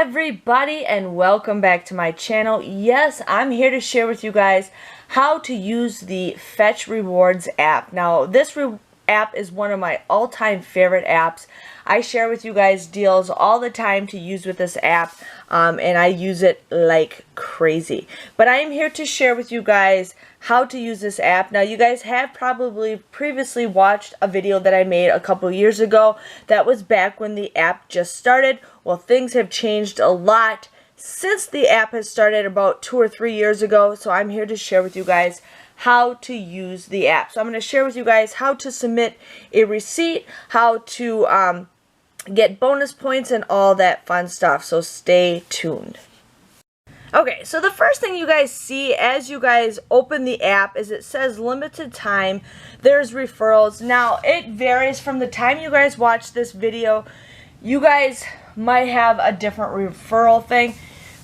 everybody, and welcome back to my channel. Yes, I'm here to share with you guys how to use the Fetch Rewards app. Now, this app is one of my all-time favorite apps. I share with you guys deals all the time to use with this app, and I use it like crazy. But I am here to share with you guys how to use this app. Now, you guys have probably previously watched a video that I made a couple years ago. That was back when the app just started. Well, things have changed a lot since the app has started about 2 or 3 years ago. So I'm here to share with you guys how to use the app. So I'm going to share with you guys how to submit a receipt, how to get bonus points, and all that fun stuff. So stay tuned. Okay, so the first thing you guys see as you guys open the app is it says limited time. There's referrals. Now, it varies from the time you guys watch this video. You guys might have a different referral thing.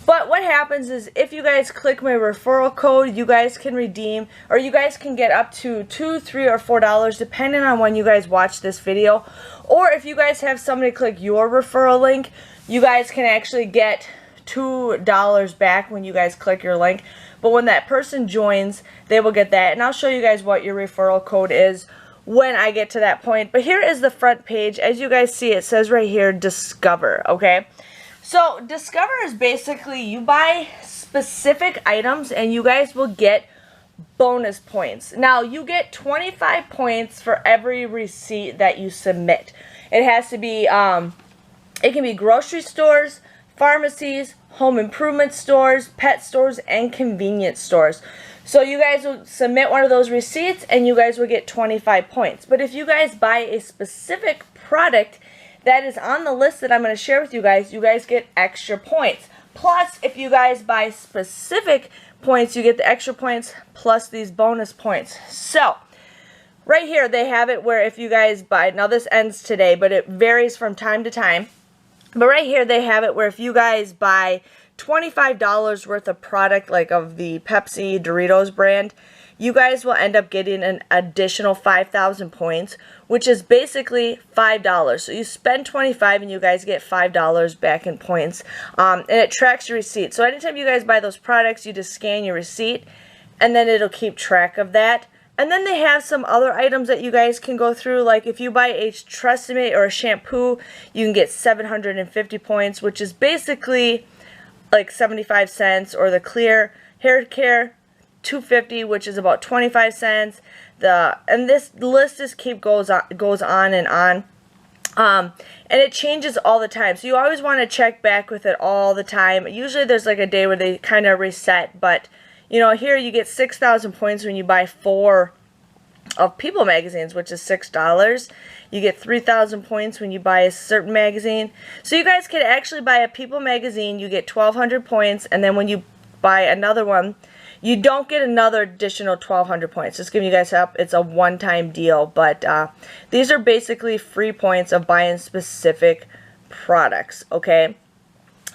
But what happens is if you guys click my referral code, you guys can redeem, or you guys can get up to $2, $3, or $4 depending on when you guys watch this video. Or if you guys have somebody click your referral link, you guys can actually get $2 back when you guys click your link. But when that person joins, they will get that. And I'll show you guys what your referral code is when I get to that point. But here is the front page. As you guys see, it says right here, Discover, okay? So Discover is basically you buy specific items and you guys will get bonus points. Now, you get 25 points for every receipt that you submit. It has to be, it can be grocery stores, pharmacies, home improvement stores, pet stores, and convenience stores. So you guys will submit one of those receipts and you guys will get 25 points. But if you guys buy a specific product that is on the list that I'm going to share with you guys get extra points. Plus, if you guys buy specific points, you get the extra points plus these bonus points. So, right here they have it where if you guys buy, now this ends today, but it varies from time to time. But right here they have it where if you guys buy $25 worth of product, like of the Pepsi Doritos brand, you guys will end up getting an additional 5,000 points, which is basically $5. So you spend 25 and you guys get $5 back in points. And it tracks your receipt. So anytime you guys buy those products, you just scan your receipt and then it'll keep track of that. And then they have some other items that you guys can go through. Like if you buy a Tresemme or a shampoo, you can get 750 points, which is basically like 75 cents. Or the Clear hair care, 250, which is about 25 cents. And this list just goes on and on. And it changes all the time. So you always want to check back with it all the time. Usually there's like a day where they kind of reset, but you know, here you get 6,000 points when you buy 4 of People magazines, which is $6. You get 3,000 points when you buy a certain magazine. So you guys can actually buy a People magazine, you get 1,200 points, and then when you buy another one, you don't get another additional 1,200 points. Just giving you guys up, it's a one-time deal, but these are basically free points of buying specific products, okay?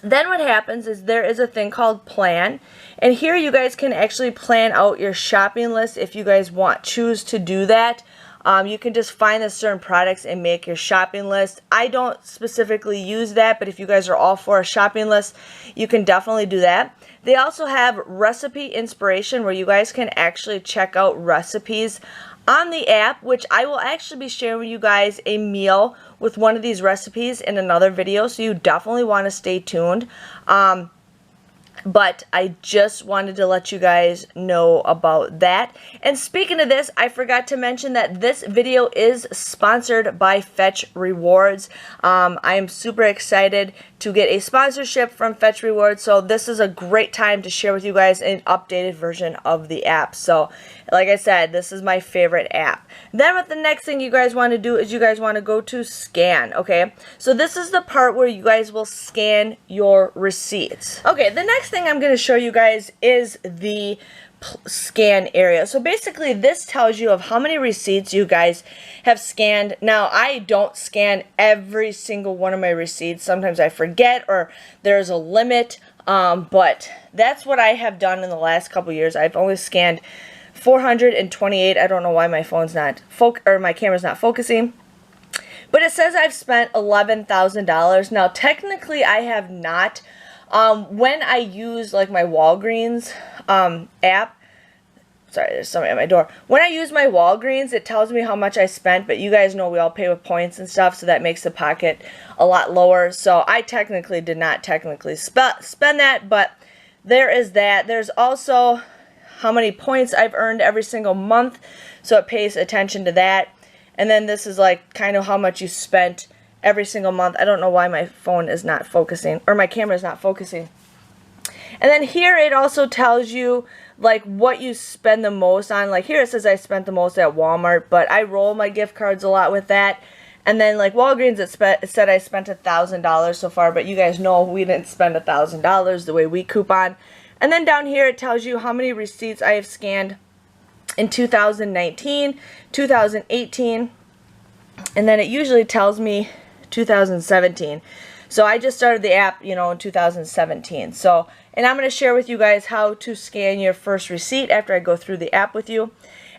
Then what happens is there is a thing called Plan, and here you guys can actually plan out your shopping list if you guys choose to do that. You can just find the certain products and make your shopping list. I don't specifically use that, but if you guys are all for a shopping list, you can definitely do that. They also have recipe inspiration where you guys can actually check out recipes on the app, which I will actually be sharing with you guys a meal with one of these recipes in another video, so you definitely want to stay tuned. But I just wanted to let you guys know about that. And speaking of this, I forgot to mention that this video is sponsored by Fetch Rewards. I am super excited to get a sponsorship from Fetch Rewards, so this is a great time to share with you guys an updated version of the app. So, like I said, this is my favorite app. Then what the next thing you guys want to do is you guys want to go to Scan, okay? So this is the part where you guys will scan your receipts. Okay, the next thing I'm going to show you guys is the scan area. So basically this tells you of how many receipts you guys have scanned. Now, I don't scan every single one of my receipts. Sometimes I forget or there's a limit, but that's what I have done in the last couple years. I've only scanned 428. I don't know why my phone's not my camera's not focusing. But it says I've spent $11,000. Now, technically, I have not. When I use like my Walgreens app, sorry, there's somebody at my door. When I use my Walgreens, it tells me how much I spent, but you guys know we all pay with points and stuff, so that makes the pocket a lot lower. So I technically did not spend that, but there is that. There's also how many points I've earned every single month, so it pays attention to that. And then this is like kind of how much you spent every single month. I don't know why my phone is not focusing, or my camera is not focusing. And then here it also tells you like what you spend the most on. Like here it says I spent the most at Walmart, but I roll my gift cards a lot with that. And then like Walgreens, it said I spent $1,000 so far, but you guys know we didn't spend $1,000 the way we coupon. And then down here it tells you how many receipts I have scanned in 2019, 2018, and then it usually tells me 2017. So I just started the app, you know, in 2017. So, and I'm going to share with you guys how to scan your first receipt after I go through the app with you.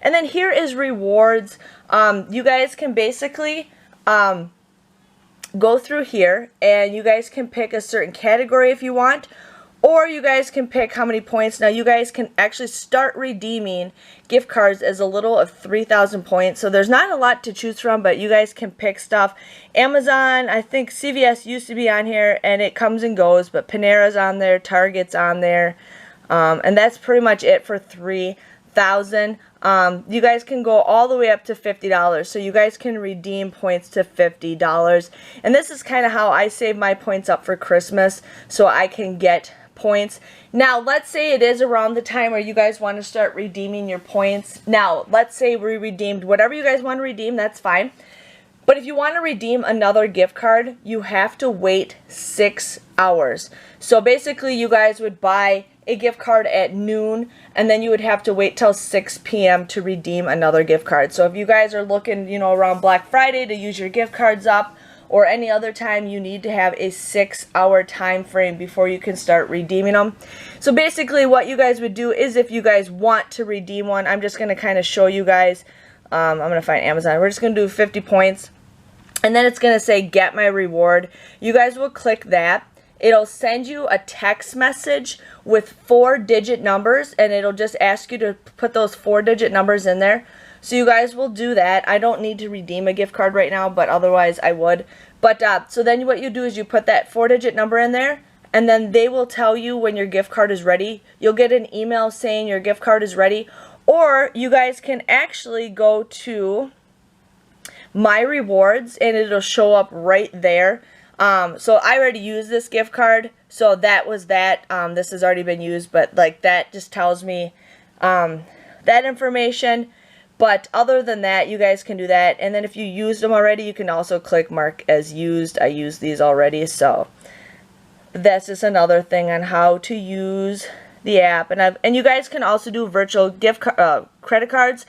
And then here is rewards. You guys can basically go through here and you guys can pick a certain category if you want, or you guys can pick how many points. Now you guys can actually start redeeming gift cards as a little of 3,000 points. So there's not a lot to choose from, but you guys can pick stuff. Amazon, I think CVS used to be on here and it comes and goes, but Panera's on there, Target's on there. And that's pretty much it for 3,000. You guys can go all the way up to $50. So you guys can redeem points to $50. And this is kind of how I save my points up for Christmas so I can get points. Now, let's say it is around the time where you guys want to start redeeming your points. Now, let's say we redeemed whatever you guys want to redeem, that's fine. But if you want to redeem another gift card, you have to wait 6 hours. So basically, you guys would buy a gift card at noon, and then you would have to wait till 6 p.m. to redeem another gift card. So if you guys are looking, you know, around Black Friday to use your gift cards up, or any other time, you need to have a 6-hour time frame before you can start redeeming them. So basically what you guys would do is if you guys want to redeem one, I'm just going to kind of show you guys. I'm going to find Amazon. We're just going to do 50 points. And then it's going to say get my reward. You guys will click that. It'll send you a text message with 4-digit numbers, and it'll just ask you to put those 4-digit numbers in there. So you guys will do that. I don't need to redeem a gift card right now, but otherwise I would. But so then what you do is you put that 4-digit number in there, and then they will tell you when your gift card is ready. You'll get an email saying your gift card is ready, or you guys can actually go to My Rewards, and it'll show up right there. So I already used this gift card, so that was that. This has already been used, but like that just tells me that information. But other than that, you guys can do that. And then if you used them already, you can also click mark as used. I used these already, so that's just another thing on how to use the app. And you guys can also do virtual credit cards.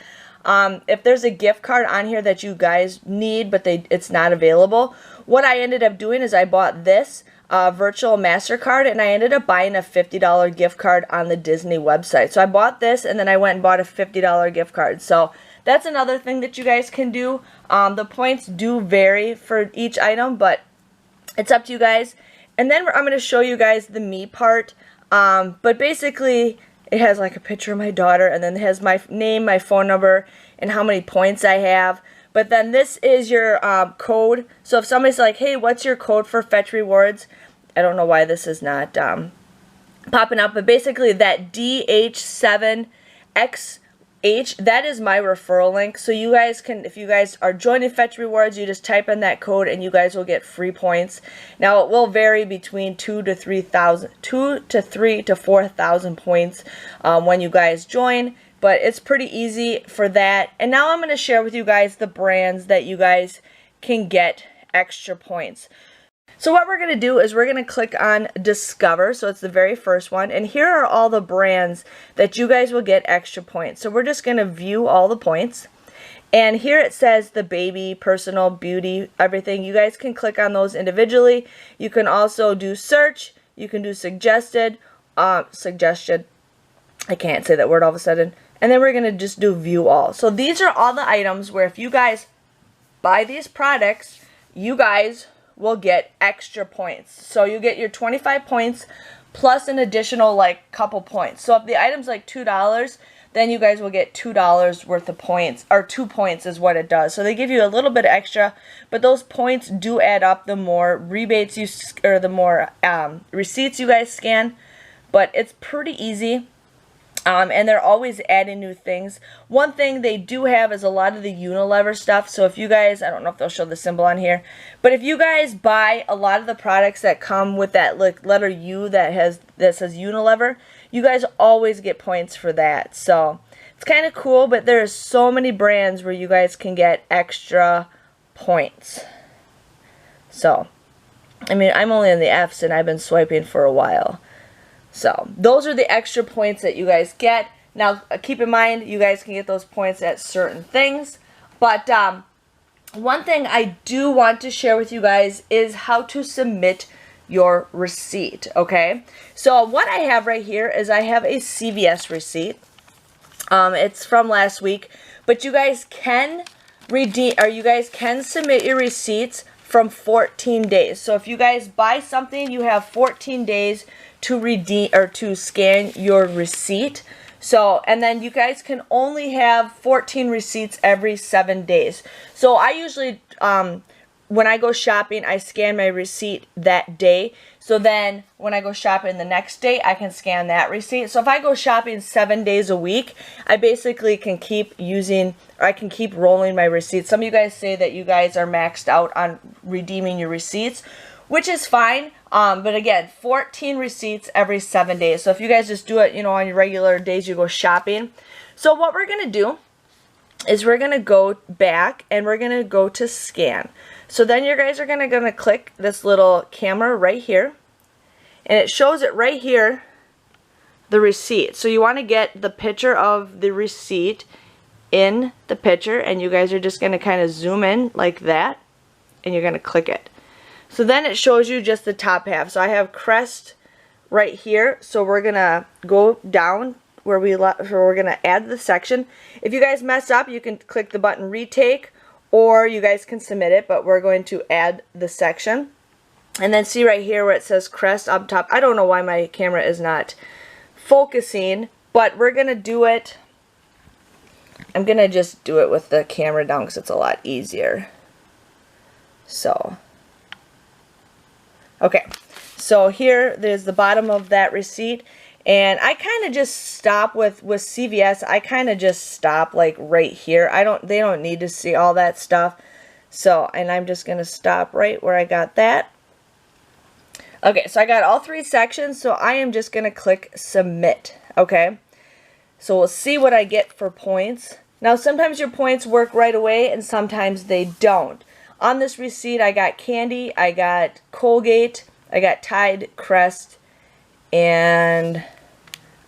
If there's a gift card on here that you guys need, but it's not available, what I ended up doing is I bought this virtual MasterCard, and I ended up buying a $50 gift card on the Disney website. So I bought this, and then I went and bought a $50 gift card. So that's another thing that you guys can do. The points do vary for each item, but it's up to you guys. And then I'm going to show you guys the me part. But basically, it has like a picture of my daughter, and then it has my name, my phone number, and how many points I have. But then this is your code. So if somebody's like, hey, what's your code for Fetch Rewards? I don't know why this is not popping up. But basically that DH7XH, that is my referral link. So you guys can, if you guys are joining Fetch Rewards, you just type in that code and you guys will get free points. Now it will vary between 2 to 3 to 4,000 points when you guys join. But it's pretty easy for that. And now I'm going to share with you guys the brands that you guys can get extra points. So what we're going to do is we're going to click on Discover. So it's the very first one. And here are all the brands that you guys will get extra points. So we're just going to view all the points. And here it says the baby, personal, beauty, everything. You guys can click on those individually. You can also do search. You can do suggested. Suggested. I can't say that word all of a sudden. And then we're going to just do view all. So these are all the items where if you guys buy these products, you guys will get extra points. So you get your 25 points plus an additional like couple points. So if the item's like $2, then you guys will get $2 worth of points, or 2 points is what it does. So they give you a little bit extra, but those points do add up the more rebates you, or the more receipts you guys scan. But it's pretty easy. And they're always adding new things. One thing they do have is a lot of the Unilever stuff. So if you guys, I don't know if they'll show the symbol on here, but if you guys buy a lot of the products that come with that like letter U that says Unilever, you guys always get points for that. So it's kind of cool, but there's so many brands where you guys can get extra points. So, I mean, I'm only in the F's and I've been swiping for a while. So, those are the extra points that you guys get. Now, keep in mind, you guys can get those points at certain things. But, one thing I do want to share with you guys is how to submit your receipt, okay? So, what I have right here is I have a CVS receipt. It's from last week. But you guys can redeem, or you guys can submit your receipts from 14 days. So, if you guys buy something, you have 14 days to redeem or to scan your receipt. So, and then you guys can only have 14 receipts every 7 days. So I usually, when I go shopping, I scan my receipt that day. So then when I go shopping the next day, I can scan that receipt. So if I go shopping 7 days a week, I basically can keep using, or I can keep rolling my receipts. Some of you guys say that you guys are maxed out on redeeming your receipts, which is fine. But again, 14 receipts every 7 days. So if you guys just do it, you know, on your regular days you go shopping. So what we're going to do is we're going to go back and we're going to go to scan. So then you guys are going to click this little camera right here. And it shows it right here, the receipt. So you want to get the picture of the receipt in the picture. And you guys are just going to kind of zoom in like that. And you're going to click it. So then it shows you just the top half. So I have Crest right here. So we're going to go down where we're going to add the section. If you guys mess up, you can click the button retake, or you guys can submit it, but we're going to add the section. And then see right here where it says Crest up top. I don't know why my camera is not focusing, but we're going to do it. I'm going to just do it with the camera down because it's a lot easier. So okay, so here, there's the bottom of that receipt, and I kind of just stop with CVS. I kind of just stop like right here. They don't need to see all that stuff. So, and I'm just going to stop right where I got that. Okay, so I got all 3 sections, so I am just going to click submit, okay? So we'll see what I get for points. Now, sometimes your points work right away, and sometimes they don't. On this receipt, I got candy, I got Colgate, I got Tide, Crest, and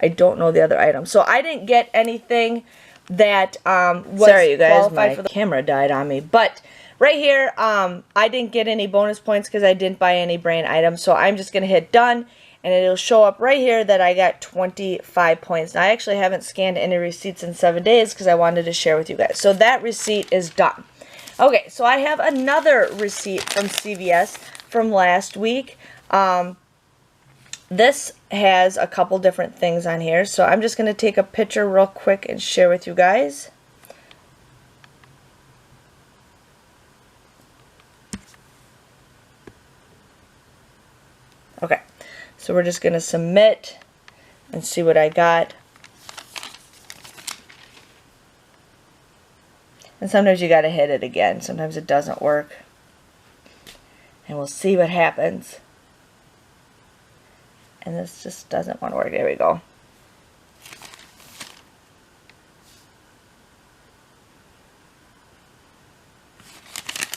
I don't know the other item. So I didn't get anything that was Sorry, you guys, qualified my for the camera died on me. But right here, I didn't get any bonus points because I didn't buy any brand items. So I'm just going to hit done, and it'll show up right here that I got 25 points. Now, I actually haven't scanned any receipts in 7 days because I wanted to share with you guys. So that receipt is done. Okay, so I have another receipt from CVS from last week. This has a couple different things on here, so I'm just going to take a picture real quick and share with you guys. Okay, so we're just going to submit and see what I got. And sometimes you got to hit it again. Sometimes it doesn't work. And we'll see what happens. And this just doesn't want to work. There we go.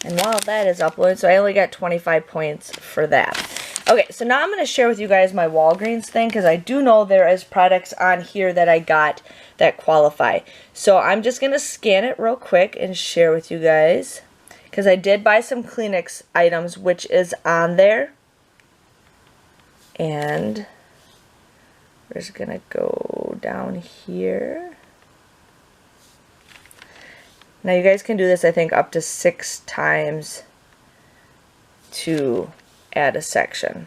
And while that is uploaded, so I only got 25 points for that. Okay, so now I'm going to share with you guys my Walgreens thing, because I do know there is products on here that I got that qualify. So I'm just going to scan it real quick and share with you guys, because I did buy some Kleenex items, which is on there. And we're just going to go down here. Now you guys can do this, I think, up to 6 times to add a section.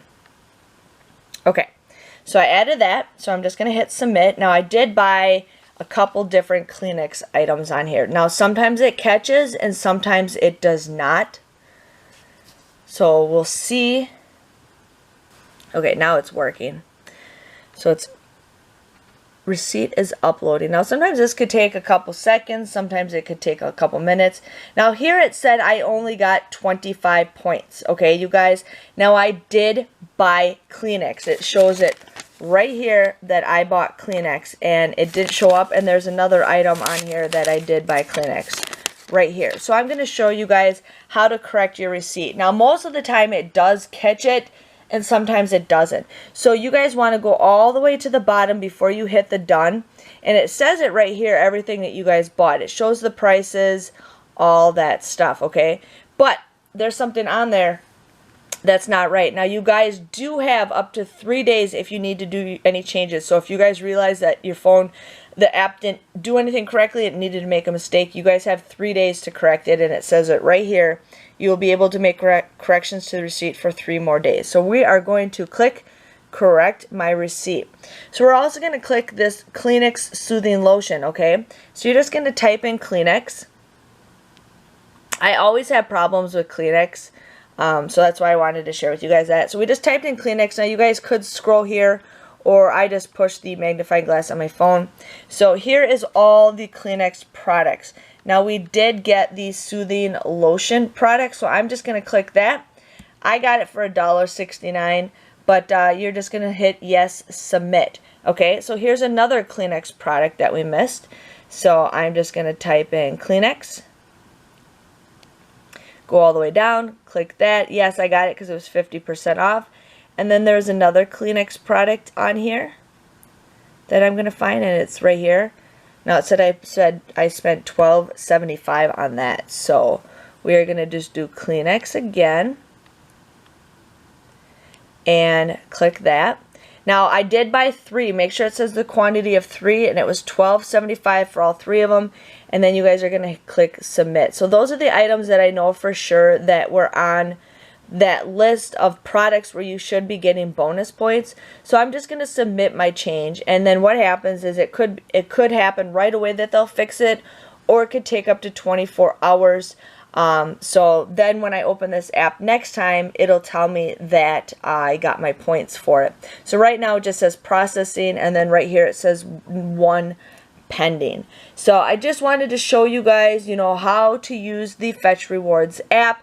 Okay, so I added that, so I'm just going to hit submit. Now I did buy a couple different Kleenex items on here. Now sometimes it catches and sometimes it does not. So we'll see. Okay, now it's working. So it's receipt is uploading. Now sometimes this could take a couple seconds, sometimes it could take a couple minutes. Now here it said I only got 25 points. Okay, you guys. Now I did buy Kleenex. It shows it right here that I bought Kleenex and it did show up, and there's another item on here that I did buy Kleenex right here. So I'm going to show you guys how to correct your receipt. Now most of the time it does catch it, and sometimes it doesn't. So you guys want to go all the way to the bottom before you hit the done. And it says it right here, everything that you guys bought. It shows the prices, all that stuff, okay? But there's something on there that's not right. Now you guys do have up to 3 days if you need to do any changes. So if you guys realize that your phone, the app didn't do anything correctly, it needed to make a mistake, you guys have 3 days to correct it, and it says it right here. You will be able to make corrections to the receipt for 3 more days. So we are going to click correct my receipt. So we're also going to click this Kleenex soothing lotion, okay? So you're just going to type in Kleenex. I always have problems with Kleenex, so that's why I wanted to share with you guys that. So we just typed in Kleenex. Now you guys could scroll here, or I just pushed the magnifying glass on my phone. So here is all the Kleenex products. Now we did get the soothing lotion product, so I'm just going to click that. I got it for $1.69, but you're just going to hit yes, submit. Okay, so here's another Kleenex product that we missed. So I'm just going to type in Kleenex. Go all the way down, click that. Yes, I got it because it was 50% off. And then there's another Kleenex product on here that I'm going to find, and it's right here. Now it said I spent $12.75 on that. So we are going to just do Kleenex again and click that. Now I did buy 3. Make sure it says the quantity of 3, and it was $12.75 for all 3 of them. And then you guys are going to click submit. So those are the items that I know for sure that were on that list of products where you should be getting bonus points. So I'm just going to submit my change, and then what happens is it could happen right away that they'll fix it, or it could take up to 24 hours. So then when I open this app next time, it'll tell me that I got my points for it. So right now it just says processing, and then right here it says 1 pending. So I just wanted to show you guys, you know, how to use the Fetch Rewards app.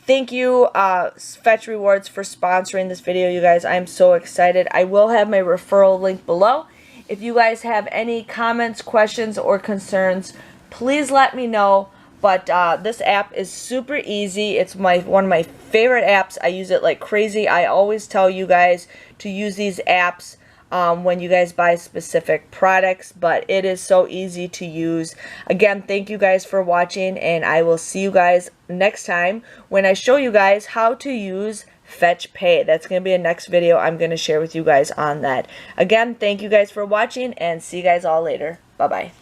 Thank you, Fetch Rewards, for sponsoring this video, you guys. I'm so excited. I will have my referral link below. If you guys have any comments, questions, or concerns, please let me know. But this app is super easy. It's one of my favorite apps. I use it like crazy. I always tell you guys to use these apps when you guys buy specific products, but it is so easy to use. Again, thank you guys for watching, and I will see you guys next time when I show you guys how to use Fetch Pay. That's going to be a next video I'm going to share with you guys on that. Again, thank you guys for watching, and see you guys all later. Bye-bye.